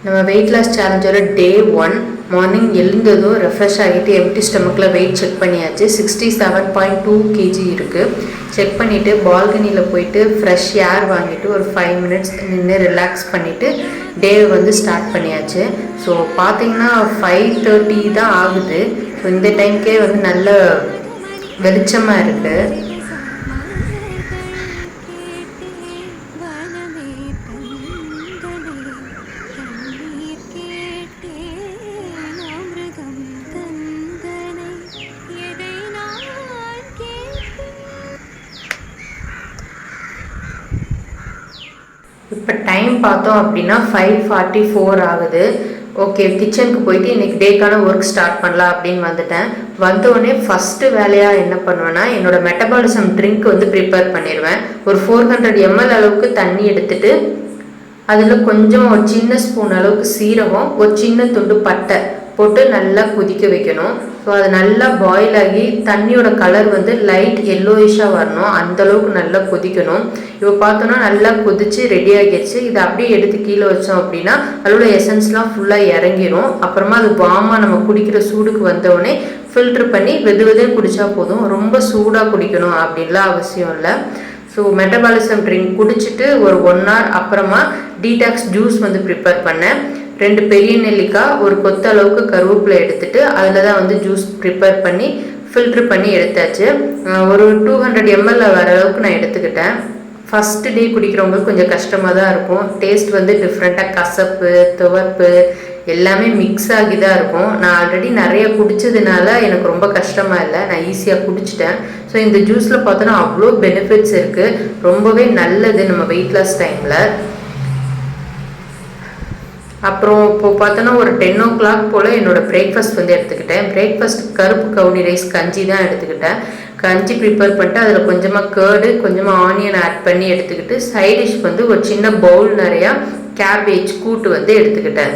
நம்ம weight loss சேலஞ்சோட டே 1 morning எழுந்ததும் refresh ஆகிட்டு எம்டி ஸ்டமக்கில் வெயிட் செக் பண்ணியாச்சு. 67.2 kg இருக்குது. செக் பண்ணிவிட்டு பால்கனியில் போயிட்டு ஃப்ரெஷ் ஏர் வாங்கிட்டு ஒரு 5 minutes நின்று ரிலாக்ஸ் பண்ணிவிட்டு டேவை வந்து ஸ்டார்ட் பண்ணியாச்சு. ஸோ பார்த்தீங்கன்னா 5:30 தான் ஆகுது. ஸோ இந்த டைம்க்கே வந்து நல்ல வெளிச்சமாக இருக்குது. இப்போ டைம் பார்த்தோம் அப்படின்னா 5:44 ஆகுது. ஓகே, கிச்சனுக்கு போயிட்டு இன்றைக்கி டேக்கான ஒர்க் ஸ்டார்ட் பண்ணலாம் அப்படின்னு வந்துட்டேன். வந்தோடனே ஃபஸ்ட்டு வேலையாக என்ன பண்ணுவேன்னா என்னோட மெட்டபாலிசம் ட்ரிங்க் வந்து ப்ரிப்பேர் பண்ணிடுவேன். ஒரு 400 ml அளவுக்கு தண்ணி எடுத்துட்டு அதில் கொஞ்சம் ஒரு சின்ன ஸ்பூன் அளவுக்கு சீரகம், ஒரு சின்ன துண்டு பட்டை போட்டு நல்லா கொதிக்க வைக்கணும். ஸோ அது நல்லா பாயில் ஆகி தண்ணியோட கலர் வந்து லைட் எல்லோயிஷாக வரணும், அந்தளவுக்கு நல்லா கொதிக்கணும். இப்போ பார்த்தோன்னா நல்லா கொதிச்சு ரெடி ஆகிடுச்சு. இதை அப்படியே எடுத்து கீழே வச்சோம் அப்படின்னா அதோட எசன்ஸ்லாம் ஃபுல்லாக இறங்கிடும். அப்புறமா அது வாமாக நம்ம குடிக்கிற சூடுக்கு வந்தோடனே ஃபில்ட்ரு பண்ணி வெதுன்னு குடித்தா போதும். ரொம்ப சூடாக குடிக்கணும் அப்படின்லாம் அவசியம் இல்லை. ஸோ மெட்டபாலிசம் ட்ரிங்க் குடிச்சிட்டு ஒரு 1 hour அப்புறமா டீடாக்ஸ் ஜூஸ் வந்து ப்ரிப்பேர் பண்ணேன். 2 பெரிய நெல்லிக்காய், ஒரு கொத்த அளவுக்கு கருவேப்பிலை எடுத்துட்டு அதில் தான் வந்து ஜூஸ் ப்ரிப்பேர் பண்ணி ஃபில்ட்ரு பண்ணி எடுத்தாச்சு. ஒரு 200 ml வர அளவுக்கு நான் எடுத்துக்கிட்டேன். ஃபஸ்ட்டு டே குடிக்கிறவங்களுக்கு கொஞ்சம் கஷ்டமாக தான் இருக்கும். டேஸ்ட் வந்து டிஃப்ரெண்ட்டாக கசப்பு, துவர்ப்பு எல்லாமே மிக்ஸ் ஆகி தான் இருக்கும். நான் ஆல்ரெடி நிறைய குடித்ததுனால எனக்கு ரொம்ப கஷ்டமாக இல்லை, நான் ஈஸியாக குடிச்சிட்டேன். ஸோ இந்த ஜூஸில் பார்த்தோன்னா அவ்வளோ பெனிஃபிட்ஸ் இருக்குது, ரொம்பவே நல்லது நம்ம வெயிட் லாஸ் டைமில். அப்புறம் இப்போது பார்த்தோன்னா ஒரு 10 o'clock போல் என்னோடய பிரேக்ஃபாஸ்ட் வந்து எடுத்துக்கிட்டேன். பிரேக்ஃபாஸ்ட் கருப்பு கவுனி ரைஸ் கஞ்சி தான் எடுத்துக்கிட்டேன். கஞ்சி ப்ரிப்பேர் பண்ணிட்டு அதில் கொஞ்சமாக கேர்டு, கொஞ்சமாக ஆனியன் ஆட் பண்ணி எடுத்துக்கிட்டு சைட் டிஷ் வந்து ஒரு சின்ன பவுல் நிறையா கேபேஜ் கூட்டு வந்து எடுத்துக்கிட்டேன்.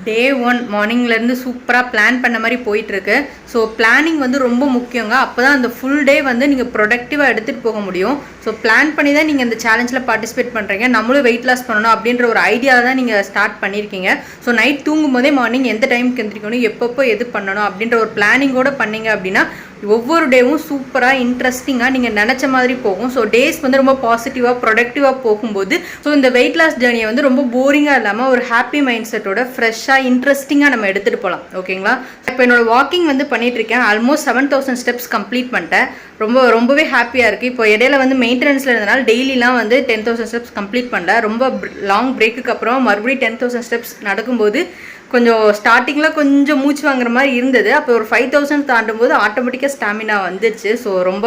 டே 1 மார்னிங்லேருந்து சூப்பராக பிளான் பண்ண மாதிரி போயிட்டுருக்கு. ஸோ பிளானிங் வந்து ரொம்ப முக்கியங்க. அப்போ தான் அந்த ஃபுல் டே வந்து நீங்கள் ப்ரொடக்டிவாக எடுத்துகிட்டு போக முடியும். ஸோ பிளான் பண்ணி தான் நீங்கள் இந்த சேலஞ்சில் பார்ட்டிசிபேட் பண்ணுறீங்க. நம்மளும் வெயிட் லாஸ் பண்ணணும் அப்படின்ற ஒரு ஐடியாவில் தான் நீங்கள் ஸ்டார்ட் பண்ணியிருக்கீங்க. ஸோ நைட் தூங்கும் போதே மார்னிங் எந்த டைமுக்கு எந்திரிக்கணும், எப்பப்போ எது பண்ணணும் அப்படின்ற ஒரு பிளானிங்கோடு பண்ணிங்க அப்படின்னா ஒவ்வொரு டேவும் சூப்பராக இன்ட்ரெஸ்டிங்காக நீங்கள் நினச்ச மாதிரி போகும். ஸோ டேஸ் வந்து ரொம்ப பாசிட்டிவாக ப்ரொடக்டிவாக போகும்போது ஸோ இந்த வெயிட் லாஸ் ஜேர்னியை வந்து ரொம்ப போரிங்காக இல்லாமல் ஒரு ஹாப்பி மைண்ட் செட்டோட ஃப்ரெஷ்ஷாக இன்ட்ரெஸ்டிங்காக நம்ம எடுத்துகிட்டு போகலாம். ஓகேங்களா? இப்போ என்னோட வாக்கிங் வந்து பண்ணிகிட்ருக்கேன். ஆல்மோஸ்ட் 7000 steps கம்ப்ளீட் பண்ணிட்டேன். ரொம்பவே ஹாப்பியாக இருக்குது. இப்போ இடையில வந்து மெயின்டெனன்ஸில் இருந்தனால டெய்லிலாம் வந்து 10,000 steps கம்ப்ளீட் பண்ணல. ரொம்ப லாங் பிரேக்குக்கு அப்புறம் மறுபடியும் 10,000 steps நடக்கும்போது கொஞ்சம் ஸ்டார்டிங்கில் கொஞ்சம் மூச்சு வாங்குற மாதிரி இருந்தது. அப்போ ஒரு 5,000 தாண்டும் போது ஆட்டோமேட்டிக்காக ஸ்டாமினா வந்துடுச்சு. ஸோ ரொம்ப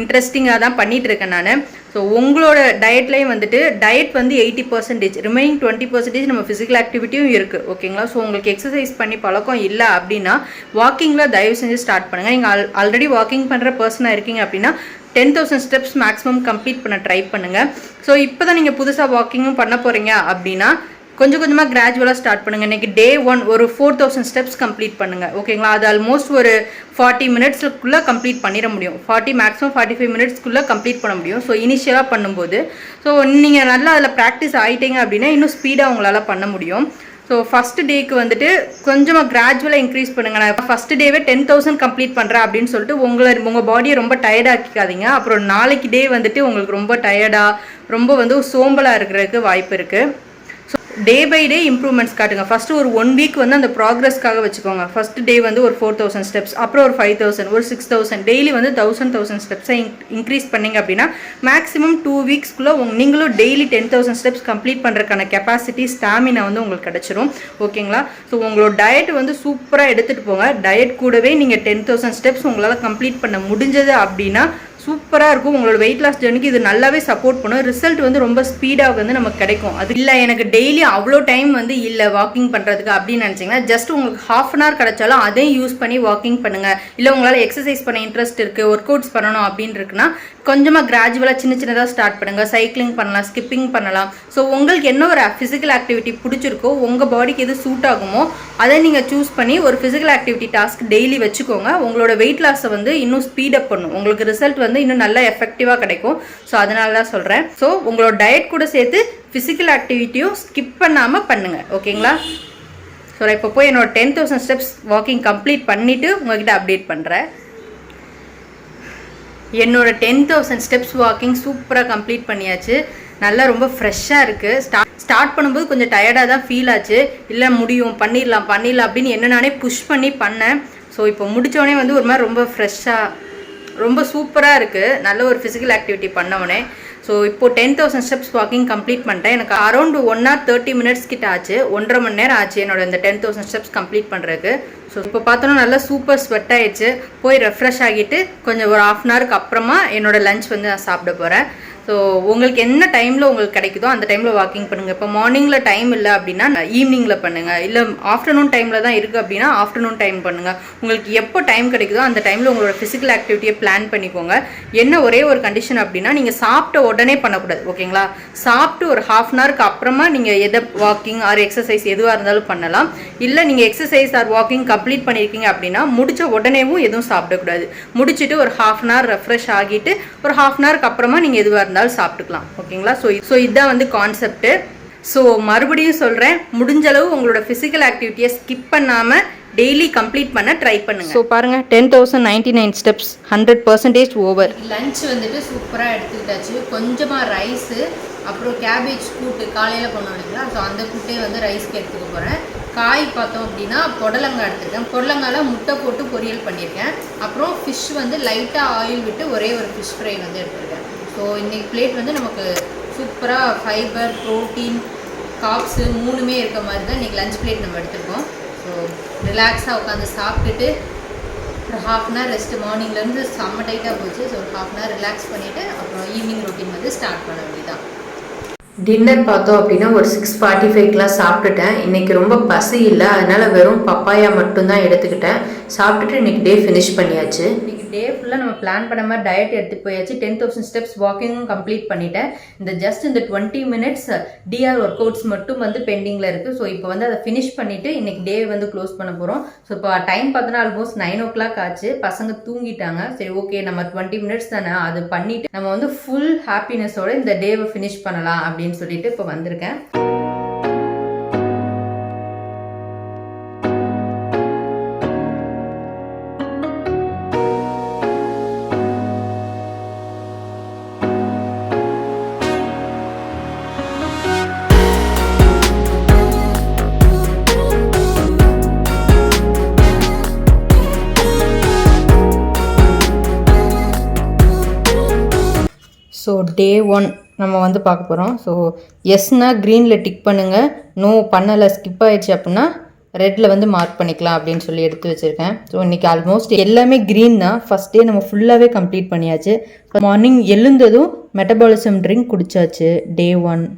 இன்ட்ரெஸ்டிங்காக தான் பண்ணிகிட்ருக்கேன் நான். ஸோ உங்களோட டயட்லேயும் வந்துட்டு டயட் வந்து 80%, ரிமைனிங் 20% நம்ம ஃபிசிக்கல் ஆக்டிவிட்டியும் இருக்குது. ஓகேங்களா? ஸோ உங்களுக்கு எக்ஸசைஸ் பண்ணி பழக்கம் இல்லை அப்படின்னா வாக்கிங்கில் தயவு செஞ்சு ஸ்டார்ட் பண்ணுங்கள். நீங்கள் ஆல்ரெடி வாக்கிங் பண்ணுற பர்சனாக இருக்கீங்க அப்படின்னா 10,000 steps மேக்ஸிமம் கம்ப்ளீட் பண்ண ட்ரை பண்ணுங்கள். ஸோ இப்போ தான் நீங்கள் புதுசாக வாக்கிங்கும் பண்ண போகிறீங்க அப்படின்னா கொஞ்சம் கொஞ்சமாக கிராஜுவலாக ஸ்டார்ட் பண்ணுங்கள். இன்றைக்கி டே 1 ஒரு 4,000 steps கம்ப்ளீட் பண்ணுங்கள். ஓகேங்களா? அது ஆல்மோஸ்ட் ஒரு 40 minutesக்குள்ளே கம்ப்ளீட் பண்ணிட முடியும். 40 மேக்ஸிமம் 45 minutesக்குள்ளே கம்ப்ளீட் பண்ண முடியும். ஸோ இனிஷியலாக பண்ணும்போது ஸோ நீங்கள் நல்லா அதில் ப்ராக்டிஸ் ஆகிட்டீங்க அப்படின்னா இன்னும் ஸ்பீடாக உங்களால் பண்ண முடியும். ஸோ ஃபஸ்ட்டு டேக்கு வந்துட்டு கொஞ்சமாக கிராஜுவலாக இன்க்ரீஸ் பண்ணுங்கள். நான் ஃபஸ்ட்டு டேவே 10,000 கம்ப்ளீட் பண்ணுறேன் அப்படின்னு சொல்லிட்டு உங்கள் பாடியை ரொம்ப டயர்டாக்கிக்காதீங்க. அப்புறம் நாளைக்கு டே வந்துட்டு உங்களுக்கு ரொம்ப டயர்டாக ரொம்ப வந்து சோம்பலாக இருக்கிறதுக்கு வாய்ப்பு இருக்குது. டே பை டே இம்ப்ரூவ்மெண்ட்ஸ் காட்டுங்க. ஃபஸ்ட்டு ஒரு 1 week வந்து அந்த ப்ராக்ரஸ்க்காக வச்சுக்கோங்க. ஃபஸ்ட்டு டே வந்து ஒரு 4,000 steps, அப்புறம் ஒரு 5,000, ஒரு 6,000, டெய்லி வந்து 1,000 ஸ்டெப்ஸை இன்க்ரீஸ் பண்ணிங்க அப்படின்னா மேக்ஸிமம் 2 weeksக்குள்ளே நீங்களும் டெய்லி 10,000 steps கம்ப்ளீட் பண்ணுறதுக்கான கெப்பாசிட்டி, ஸ்டாமினா வந்து உங்களுக்கு கிடச்சிரும். ஓகேங்களா? ஸோ உங்களோட டயட் வந்து சூப்பராக எடுத்துகிட்டு போங்க. டயட் கூடவே நீங்கள் 10,000 steps உங்களால் கம்ப்ளீட் பண்ண முடிஞ்சது அப்படின்னா சூப்பராக இருக்கும். உங்களோட வெயிட் லாஸ் ஜர்னிக்கு இது நல்லாவே சப்போர்ட் பண்ணும். ரிசல்ட் வந்து ரொம்ப ஸ்பீடாக வந்து நமக்கு கிடைக்கும். அது இல்லை எனக்கு டெய்லி அவ்வளோ டைம் வந்து இல்லை வாக்கிங் பண்ணுறதுக்கு அப்படின்னு நினச்சிங்கன்னா ஜஸ்ட் உங்களுக்கு 1/2 hour கிடச்சாலும் அதையும் யூஸ் பண்ணி வாக்கிங் பண்ணுங்கள். இல்லை உங்களால் எக்ஸசைஸ் பண்ண இன்ட்ரெஸ்ட் இருக்குது, ஒர்க் அவுட்ஸ் பண்ணணும் அப்படின்னு இருக்குன்னா கொஞ்சமாக கிராஜுவலாக சின்னதாக ஸ்டார்ட் பண்ணுங்கள். சைக்கிளிங் பண்ணலாம், ஸ்கிப்பிங் பண்ணலாம். ஸோ உங்களுக்கு என்ன ஒரு ஃபிசிக்கல் ஆக்டிவிட்டி பிடிச்சிருக்கோ, உங்கள் பாடிக்கு எது சூட் ஆகுமோ அதை நீங்கள் சூஸ் பண்ணி ஒரு ஃபிசிக்கல் ஆக்டிவிட்டி டாஸ்க் டெய்லி வச்சுக்கோங்க. உங்களோட வெயிட் லாஸை வந்து இன்னும் ஸ்பீடப் பண்ணும். உங்களுக்கு ரிசல்ட் வந்து வந்து இன்னும் நல்லா எஃபெக்டிவாக கிடைக்கும். ஸோ அதனால தான் சொல்கிறேன். ஸோ உங்களோட டயட் கூட சேர்த்து ஃபிசிக்கல் ஆக்டிவிட்டியும் ஸ்கிப் பண்ணாமல் பண்ணுங்கள். ஓகேங்களா? ஸோ நான் இப்போ போய் என்னோட 10,000 ஸ்டெப்ஸ் வாக்கிங் கம்ப்ளீட் பண்ணிவிட்டு உங்கள்கிட்ட அப்டேட் பண்ணுறேன். என்னோட 10,000 ஸ்டெப்ஸ் வாக்கிங் சூப்பராக கம்ப்ளீட் பண்ணியாச்சு. நல்லா ரொம்ப ஃப்ரெஷ்ஷாக இருக்குது. ஸ்டார்ட் பண்ணும்போது கொஞ்சம் டயர்டாக தான் ஃபீல் ஆச்சு. இல்லை முடியும், பண்ணிடலாம் அப்படின்னு என்ன நானே புஷ் பண்ணி பண்ணேன். ஸோ இப்போ முடித்தோடனே வந்து ஒரு மாதிரி ரொம்ப ஃப்ரெஷ்ஷாக ரொம்ப சூப்பராக இருக்குது. நல்ல ஒரு ஃபிசிக்கல் ஆக்டிவிட்டி பண்ணவொடனே. ஸோ இப்போது 10,000 ஸ்டெப்ஸ் வாக்கிங் கம்ப்ளீட் பண்ணிட்டேன். எனக்கு அரௌண்ட் 1 hour 30 minutes கிட்ட ஆச்சு. 1.5 மணி நேரம் ஆச்சு என்னோட இந்த 10,000 ஸ்டெப்ஸ் கம்ப்ளீட் பண்ணுறதுக்கு. ஸோ இப்போ பார்த்தோன்னா நல்லா சூப்பர் ஸ்வெட் ஆகிடுச்சு. போய் ரெஃப்ரெஷ் ஆகிட்டு கொஞ்சம் ஒரு 1/2 hour அப்புறமா என்னோட லஞ்ச் வந்து நான் சாப்பிட போகிறேன். ஸோ உங்களுக்கு என்ன டைமில் உங்களுக்கு கிடைக்குதோ அந்த டைமில் வாக்கிங் பண்ணுங்கள். இப்போ மார்னிங்கில் டைம் இல்லை அப்படின்னா ஈவினிங்கில் பண்ணுங்கள். இல்லை ஆஃப்டர்நூன் டைமில் தான் இருக்குது அப்படின்னா ஆஃப்டர்நூன் டைம் பண்ணுங்கள். உங்களுக்கு எப்போ டைம் கிடைக்குதோ அந்த டைமில் உங்களோட ஃபிசிக்கல் ஆக்டிவிட்டியை பிளான் பண்ணிக்கோங்க. என்ன ஒரே ஒரு கண்டிஷன் அப்படின்னா நீங்கள் சாப்பிட்ட உடனே பண்ணக்கூடாது. ஓகேங்களா? சாப்பிட்டு ஒரு 1/2 hour அப்புறமா நீங்கள் எதை வாக்கிங் ஆர் எக்ஸசைஸ் எதுவாக இருந்தாலும் பண்ணலாம். இல்லை நீங்கள் எக்ஸசைஸ் ஆர் வாக்கிங் கம்ப்ளீட் பண்ணியிருக்கீங்க அப்படின்னா முடித்த உடனேவும் எதுவும் சாப்பிடக்கூடாது. முடிச்சுட்டு ஒரு 1/2 hour ரெஃப்ரெஷ் ஆகிட்டு ஒரு 1/2 hour அப்புறமா நீங்கள் எதுவாக இருந்தாலும் சாப்பிட்டுக்கலாம். ஓகேங்களா? ஸோ இதுதான் வந்து கான்செப்ட். ஸோ மறுபடியும் சொல்கிறேன், முடிஞ்ச அளவு உங்களோட ஃபிசிக்கல் ஆக்டிவிட்டியை ஸ்கிப் பண்ணாமல் டெய்லி கம்ப்ளீட் பண்ண ட்ரை பண்ணுங்க. ஸோ பாருங்க 10,099 ஸ்டெப்ஸ் 100% ஓவர். லஞ்ச் வந்துட்டு சூப்பராக எடுத்துக்கிட்டாச்சு. கொஞ்சமாக ரைஸு, அப்புறம் கேபேஜ் கூட்டு காலையில் பண்ணோம் இல்லைங்களா, ஸோ அந்த கூட்டே வந்து ரைஸ்க்கு எடுத்துக்க போகிறேன். காய் பார்த்தோம் அப்படின்னா புடலங்காய் எடுத்துருக்கேன். புடலங்காயில் முட்டை போட்டு பொரியல் பண்ணியிருக்கேன். அப்புறம் ஃபிஷ் வந்து லைட்டாக ஆயில் விட்டு ஒரே ஒரு ஃபிஷ் ஃப்ரை வந்து எடுத்துருக்கேன். ஸோ இன்றைக்கி பிளேட் வந்து நமக்கு சூப்பராக ஃபைபர், ப்ரோட்டீன், காப்ஸு 3மே இருக்க மாதிரி தான் இன்றைக்கி லஞ்ச் பிளேட் நம்ம எடுத்துருக்கோம். ஸோ ரிலாக்ஸாக உட்காந்து சாப்பிட்டுட்டு ஒரு 1/2 hour ரெஸ்ட்டு. மார்னிங்லேருந்து செம்ம டைட்டாக போச்சு. ஸோ ஒரு 1/2 hour ரிலாக்ஸ் பண்ணிவிட்டு அப்புறம் ஈவினிங் ரொட்டீன் வந்து ஸ்டார்ட் பண்ண வேண்டியதான். டின்னர் பார்த்தோம் அப்படின்னா ஒரு 6:45 சாப்பிட்டுட்டேன். இன்றைக்கி ரொம்ப பசி இல்லை, அதனால் வெறும் பப்பாயா மட்டும்தான் எடுத்துக்கிட்டேன். சாப்பிட்டுட்டு இன்றைக்கி டே ஃபினிஷ் பண்ணியாச்சு. இன்றைக்கி டே ஃபுல்லாக நம்ம பிளான் பண்ண மாதிரி டயட் எடுத்துகிட்டு போயாச்சு. 10,000 ஸ்டெப்ஸ் வாக்கிங்கும் கம்ப்ளீட் பண்ணிட்டேன். இந்த 20 minutes டிஆர் ஒர்க் அவுட்ஸ் மட்டும் வந்து பெண்டிங்கில் இருக்குது. ஸோ இப்போ வந்து அதை ஃபினிஷ் பண்ணிவிட்டு இன்றைக்கி டே வந்து க்ளோஸ் பண்ண போகிறோம். ஸோ இப்போ டைம் பார்த்தோன்னா ஆல்மோஸ்ட் 9 o'clock ஆச்சு. பசங்க தூங்கிட்டாங்க. சரி ஓகே, நம்ம 20 minutes தானே, அது பண்ணிவிட்டு நம்ம வந்து ஃபுல் ஹாப்பினஸோட இந்த டேவை ஃபினிஷ் பண்ணலாம் அப்படின்னு சொல்லிட்டு இப்போ வந்திருக்கேன். ஸோ டே 1 நம்ம வந்து பார்க்க போகிறோம். ஸோ எஸ்னா க்ரீனில் டிக் பண்ணுங்கள், நோ பண்ணலை ஸ்கிப் ஆகிடுச்சு அப்படின்னா ரெட்டில் வந்து மார்க் பண்ணிக்கலாம் அப்படின்னு சொல்லி எடுத்து வச்சுருக்கேன். ஸோ இன்றைக்கி ஆல்மோஸ்ட் எல்லாமே க்ரீன் தான். ஃபஸ்ட் டே நம்ம ஃபுல்லாகவே கம்ப்ளீட் பண்ணியாச்சு. மார்னிங் எழுந்ததும் மெட்டபாலிசம் ட்ரிங்க் குடித்தாச்சு. டே 1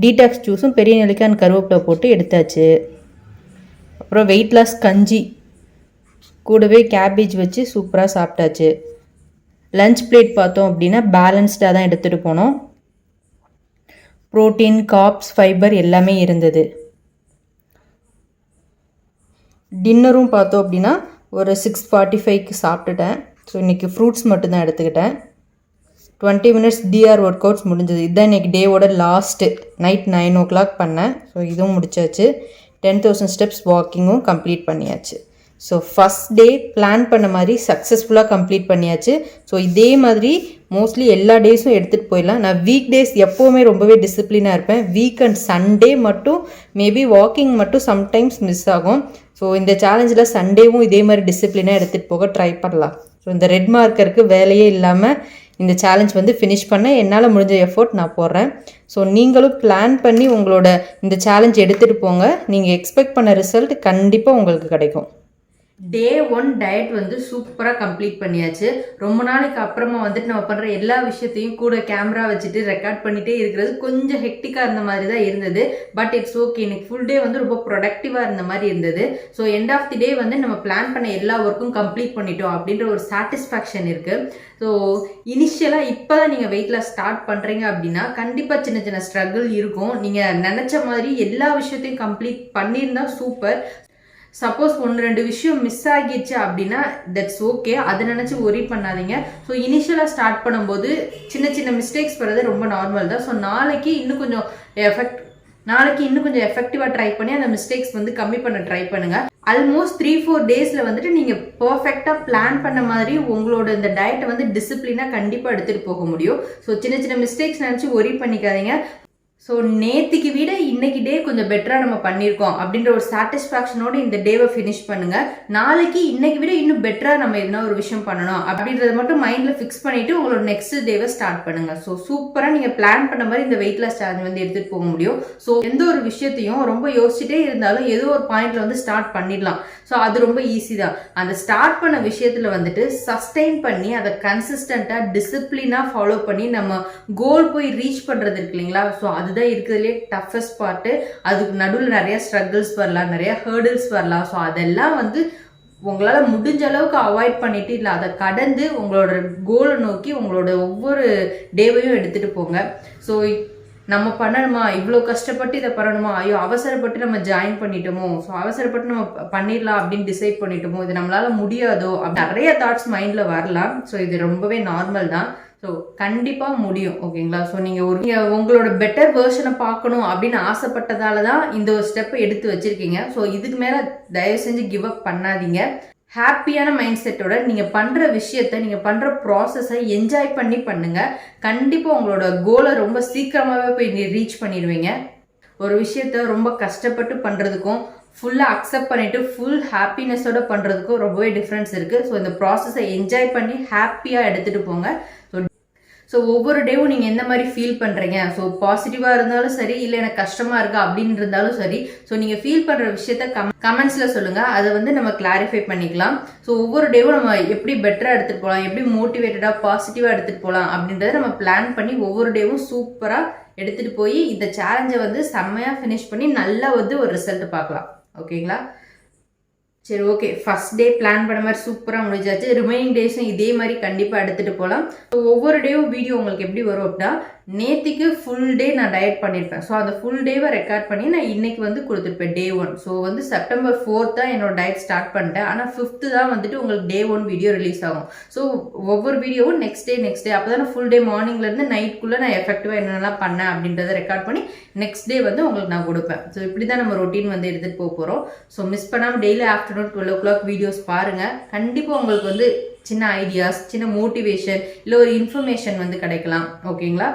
டீடாக்ஸ் ஜூஸும் பெரிய நெல்லிக்காய் கருவேப்பிலை போட்டு எடுத்தாச்சு. அப்புறம் வெயிட் லாஸ் கஞ்சி கூடவே கேபேஜ் வச்சு சூப்பராக சாப்பிட்டாச்சு. லஞ்ச் பிளேட் பார்த்தோம் அப்படின்னா பேலன்ஸ்டாக தான் எடுத்துகிட்டு போனோம். ப்ரோட்டீன், காப்ஸ், ஃபைபர் எல்லாமே இருந்தது. டின்னரும் பார்த்தோம் அப்படின்னா ஒரு 6:45 சாப்பிட்டுட்டேன். ஸோ இன்றைக்கி ஃப்ரூட்ஸ் மட்டும்தான் எடுத்துக்கிட்டேன். 20 minutes டிஆர் ஒர்க் அவுட்ஸ் முடிஞ்சது. இதுதான் இன்றைக்கி டேவோட லாஸ்ட்டு. நைட் 9 o'clock பண்ணேன். ஸோ இதுவும் முடிச்சாச்சு. 10,000 ஸ்டெப்ஸ் வாக்கிங்கும் கம்ப்ளீட் பண்ணியாச்சு. ஸோ ஃபஸ்ட் டே பிளான் பண்ண மாதிரி சக்ஸஸ்ஃபுல்லாக கம்ப்ளீட் பண்ணியாச்சு. ஸோ இதே மாதிரி மோஸ்ட்லி எல்லா டேஸும் எடுத்துகிட்டு போயிடலாம். நான் வீக் டேஸ் எப்போவுமே ரொம்பவே டிசிப்ளினாக இருப்பேன். வீக்கெண்ட் சண்டே மட்டும் மேபி வாக்கிங் மட்டும் சம்டைம்ஸ் மிஸ் ஆகும். ஸோ இந்த சேலஞ்சில் சண்டேவும் இதே மாதிரி டிசிப்ளினாக எடுத்துகிட்டு போக ட்ரை பண்ணலாம். ஸோ இந்த ரெட் மார்க்கருக்கு வேலையே இல்லாமல் இந்த சேலஞ்ச் வந்து ஃபினிஷ் பண்ண என்னால் முடிஞ்ச எஃபோர்ட் நான் போடுறேன். ஸோ நீங்களும் பிளான் பண்ணி உங்களோட இந்த சேலஞ்ச் எடுத்துகிட்டு போங்க. நீங்கள் எக்ஸ்பெக்ட் பண்ண ரிசல்ட் கண்டிப்பாக உங்களுக்கு கிடைக்கும். டே 1 டயட் வந்து சூப்பராக கம்ப்ளீட் பண்ணியாச்சு. ரொம்ப நாளைக்கு அப்புறமா வந்துட்டு நம்ம பண்ணுற எல்லா விஷயத்தையும் கூட கேமரா வச்சுட்டு ரெக்கார்ட் பண்ணிகிட்டே இருக்கிறது கொஞ்சம் ஹெக்டிக்காக இருந்த மாதிரி தான் இருந்தது. But it's okay. இன்னைக்கு ஃபுல் டே வந்து ரொம்ப ப்ரொடக்டிவாக இருந்த மாதிரி இருந்தது. ஸோ எண்ட் ஆஃப் தி டே வந்து நம்ம பிளான் பண்ண எல்லா ஒர்க்கும் கம்ப்ளீட் பண்ணிட்டோம் அப்படின்ற ஒரு சாட்டிஸ்ஃபேக்ஷன் இருக்குது. ஸோ இனிஷியலாக இப்போ தான் நீங்கள் வெயிட் லாஸ் ஸ்டார்ட் பண்ணுறீங்க அப்படின்னா கண்டிப்பாக சின்ன சின்ன ஸ்ட்ரகிள் இருக்கும். நீங்கள் நினச்ச மாதிரி எல்லா விஷயத்தையும் கம்ப்ளீட் பண்ணியிருந்தால் சூப்பர். சப்போஸ் 1-2 விஷயம் மிஸ் ஆகிடுச்சு அப்படின்னா தட்ஸ் ஓகே, அதை நினச்சி ஒரி பண்ணாதீங்க. ஸோ இனிஷியலாக ஸ்டார்ட் பண்ணும்போது சின்ன சின்ன மிஸ்டேக்ஸ் வர்றது ரொம்ப நார்மல் தான். ஸோ நாளைக்கு இன்னும் கொஞ்சம் எஃபெக்டிவாக ட்ரை பண்ணி அந்த மிஸ்டேக்ஸ் வந்து கம்மி பண்ண ட்ரை பண்ணுங்க. ஆல்மோஸ்ட் 3-4 டேஸில் வந்துட்டு நீங்கள் பர்ஃபெக்டாக பிளான் பண்ண மாதிரி உங்களோட இந்த டயட்டை வந்து டிசிப்ளினாக கண்டிப்பாக எடுத்துகிட்டு போக முடியும். ஸோ சின்ன சின்ன மிஸ்டேக்ஸ் நினச்சி ஒரி பண்ணிக்காதீங்க. ஸோ நேற்றுக்கு விட இன்னைக்கு டே கொஞ்சம் பெட்டராக நம்ம பண்ணியிருக்கோம் அப்படின்ற ஒரு சாட்டிஸ்ஃபேக்ஷனோடு இந்த டேவை ஃபினிஷ் பண்ணுங்க. நாளைக்கு இன்னைக்கு விட இன்னும் பெட்டராக நம்ம எதுனா ஒரு விஷயம் பண்ணணும் அப்படின்றத மட்டும் மைண்டில் ஃபிக்ஸ் பண்ணிட்டு உங்களோட நெக்ஸ்ட் டேவை ஸ்டார்ட் பண்ணுங்க. ஸோ சூப்பராக நீங்கள் பிளான் பண்ண மாதிரி இந்த வெயிட் லாஸ் சேலஞ்ச் வந்து எடுத்துகிட்டு போக முடியும். ஸோ எந்த ஒரு விஷயத்தையும் ரொம்ப யோசிச்சுட்டே இருந்தாலும் ஏதோ ஒரு பாயிண்ட்ல வந்து ஸ்டார்ட் பண்ணிடலாம். ஸோ அது ரொம்ப ஈஸி தான். அந்த ஸ்டார்ட் பண்ண விஷயத்துல வந்துட்டு சஸ்டெயின் பண்ணி அதை கன்சிஸ்டண்டா டிசிப்ளினா ஃபாலோ பண்ணி நம்ம கோல் போய் ரீச் பண்றது இருக்கு இல்லைங்களா? ஸோ அதுதான் இருக்கிறதுலே டஃபஸ்ட் பார்ட்டு. அதுக்கு நடுவில் நிறைய ஸ்ட்ரகிள்ஸ் வரலாம், நிறைய ஹேர்டில்ஸ் வரலாம். ஸோ அதெல்லாம் வந்து உங்களால் முடிஞ்ச அளவுக்கு அவாய்ட் பண்ணிட்டு இல்லை அதை கடந்து உங்களோட கோலை நோக்கி உங்களோட ஒவ்வொரு டேவையும் எடுத்துட்டு போங்க. ஸோ நம்ம பண்ணணுமா, இவ்வளோ கஷ்டப்பட்டு இதை பண்ணணுமா, ஐயோ அவசரப்பட்டு நம்ம ஜாயின் பண்ணிட்டோமோ, ஸோ அவசரப்பட்டு நம்ம பண்ணிடலாம் அப்படின்னு டிசைட் பண்ணிட்டோமோ, இது நம்மளால முடியாதோ அப்படி நிறைய தாட்ஸ் மைண்டில் வரலாம். ஸோ இது ரொம்பவே நார்மல் தான். ஸோ கண்டிப்பாக முடியும், ஓகேங்களா? ஸோ நீங்கள் உங்களோட பெட்டர் வேர்ஷனை பார்க்கணும் அப்படின்னு ஆசைப்பட்டதால தான் இந்த ஒரு ஸ்டெப்பை எடுத்து வச்சிருக்கீங்க. ஸோ இதுக்கு மேலே தயவு செஞ்சு கிவ் அப் பண்ணாதீங்க. ஹாப்பியான மைண்ட் செட்டோட நீங்கள் பண்ணுற விஷயத்த, நீங்கள் பண்ணுற ப்ராசஸை என்ஜாய் பண்ணி பண்ணுங்க. கண்டிப்பாக உங்களோட கோலை ரொம்ப சீக்கிரமாகவே போய் ரீச் பண்ணிடுவீங்க. ஒரு விஷயத்த ரொம்ப கஷ்டப்பட்டு பண்ணுறதுக்கும் ஃபுல்லாக அக்செப்ட் பண்ணிட்டு ஃபுல் ஹாப்பினஸோட பண்ணுறதுக்கும் ரொம்பவே டிஃப்ரென்ஸ் இருக்குது. ஸோ இந்த ப்ராசஸை என்ஜாய் பண்ணி ஹாப்பியாக எடுத்துகிட்டு போங்க. ஸோ ஒவ்வொரு டேவும் நீங்கள் எந்த மாதிரி ஃபீல் பண்ணுறீங்க, ஸோ பாசிட்டிவாக இருந்தாலும் சரி, இல்லை எனக்கு கஷ்டமாக இருக்கா அப்படின்னு இருந்தாலும் சரி, ஸோ நீங்கள் ஃபீல் பண்ணுற விஷயத்த கமெண்ட்ஸில் சொல்லுங்கள். அதை வந்து நம்ம கிளாரிஃபை பண்ணிக்கலாம். ஸோ ஒவ்வொரு டேவும் நம்ம எப்படி பெட்டராக எடுத்துகிட்டு போகலாம், எப்படி மோட்டிவேட்டடாக பாசிட்டிவாக எடுத்துகிட்டு போகலாம் அப்படின்றத நம்ம பிளான் பண்ணி ஒவ்வொரு டேவும் சூப்பராக எடுத்துகிட்டு போய் இந்த சேலஞ்சை வந்து செம்மையாக ஃபினிஷ் பண்ணி நல்லா வந்து ஒரு ரிசல்ட் பார்க்கலாம். ஓகேங்களா? சரி, ஓகே. ஃபர்ஸ்ட் டே பிளான் பண்ண மாதிரி சூப்பராக முடிஞ்சாச்சு. ரிமைனிங் டேஸும் இதே மாதிரி கண்டிப்பாக எடுத்துகிட்டு போகலாம். ஸோ ஒவ்வொரு டேவும் வீடியோ உங்களுக்கு எப்படி வரும் அப்படின்னா, நேற்றுக்கு ஃபுல் டே நான் டயட் பண்ணியிருப்பேன். ஸோ அந்த ஃபுல் டேவை ரெக்கார்ட் பண்ணி நான் இன்னைக்கு வந்து கொடுத்துருப்பேன் டே 1. ஸோ வந்து September 4 தான் என்னோட டயட் ஸ்டார்ட் பண்ணிட்டேன். ஆனால் 5th தான் வந்துட்டு உங்களுக்கு டே 1 வீடியோ ரிலீஸ் ஆகும். ஸோ ஒவ்வொரு வீடியோவும் நெக்ஸ்ட் டே அப்போ தான் ஃபுல் டே மார்னிங்லேருந்து நைட்குள்ளே நான் எஃபெக்டிவாக என்னென்னலாம் பண்ணேன் அப்படின்றத ரெக்கார்ட் பண்ணி நெக்ஸ்ட் டே வந்து உங்களுக்கு நான் கொடுப்பேன். ஸோ இப்படி தான் நம்ம ரொட்டீன் வந்து எடுத்துகிட்டு போக போகிறோம். ஸோ மிஸ் பண்ணாமல் டெய்லி ஆஃப்டர்நூன் 12 o'clock வீடியோஸ் பாருங்கள். கண்டிப்பாக உங்களுக்கு வந்து சின்ன ஐடியாஸ், சின்ன மோட்டிவேஷன், இல்லை ஒரு இன்ஃபர்மேஷன் வந்து கிடைக்கலாம். ஓகேங்களா?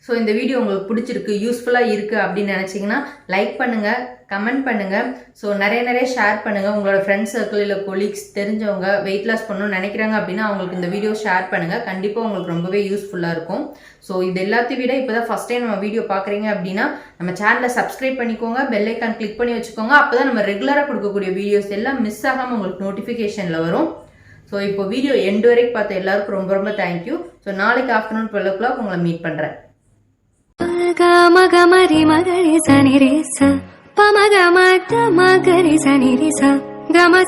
ஸோ இந்த வீடியோ உங்களுக்கு பிடிச்சிருக்கு, யூஸ்ஃபுல்லாக இருக்குது அப்படின்னு நினச்சிங்கன்னா லைக் பண்ணுங்கள், கமெண்ட் பண்ணுங்கள். ஸோ நிறைய ஷேர் பண்ணுங்கள். உங்களோட ஃப்ரெண்ட்ஸ் சர்க்கிள் இல்லை கொலீக்ஸ் தெரிஞ்சவங்க வெயிட் லாஸ் பண்ணணும்னு நினைக்கிறாங்க அப்படின்னா அவங்களுக்கு இந்த வீடியோ ஷேர் பண்ணுங்கள். கண்டிப்பாக உங்களுக்கு ரொம்பவே யூஸ்ஃபுல்லாக இருக்கும். ஸோ இது எல்லாத்தையும் விட இப்போ தான் ஃபஸ்ட் டைம் நம்ம வீடியோ பார்க்குறீங்க அப்படின்னா நம்ம சேனலை சப்ஸ்கிரைப் பண்ணிக்கோங்க, பெல் ஐக்கான் கிளிக் பண்ணி வச்சுக்கோங்க. அப்போ தான் நம்ம ரெகுலராக கொடுக்கக்கூடிய வீடியோஸ் எல்லாம் மிஸ் ஆகாமல் உங்களுக்கு நோட்டிஃபிகேஷனில் வரும். ஸோ இப்போ வீடியோ எண்டு வரைக்கும் பார்த்த எல்லாருக்கும் ரொம்ப தேங்க்யூ. ஸோ நாளைக்கு ஆஃப்டர்நூன் 12 o'clock உங்களை மீட் பண்ணுறேன். மகரி மகரி சனி ரே ச பமக மத மகரி சனி ரே ச கம